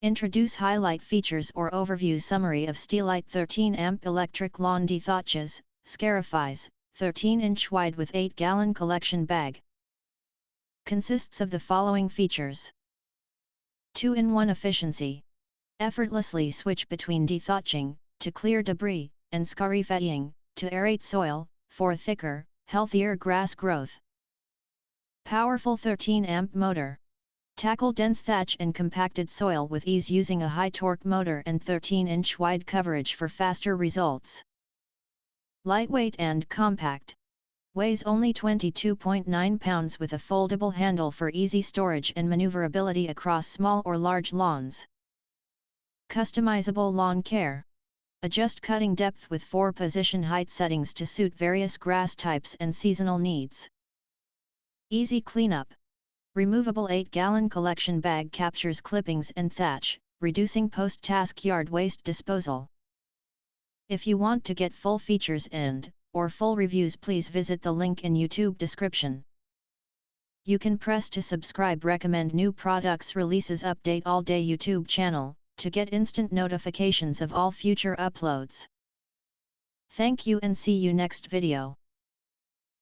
Introduce highlight features or overview summary of Steelite 13AMP electric lawn Dethatches, Scarifies, 13-inch wide with 8-gallon collection bag. Consists of the following features. 2-in-1 efficiency. Effortlessly switch between dethatching, to clear debris, and scarifying, to aerate soil, for thicker, healthier grass growth. Powerful 13-amp motor. Tackle dense thatch and compacted soil with ease using a high-torque motor and 13-inch wide coverage for faster results. Lightweight and compact. Weighs only 22.9 pounds with a foldable handle for easy storage and maneuverability across small or large lawns. Customizable lawn care. Adjust cutting depth with 4 position height settings to suit various grass types and seasonal needs. Easy cleanup. Removable 8-gallon collection bag captures clippings and thatch, reducing post-task yard waste disposal. If you want to get full features or full reviews, please visit the link in YouTube description. You can press to subscribe, recommend new products releases, update all day YouTube channel, to get instant notifications of all future uploads. Thank you and see you next video.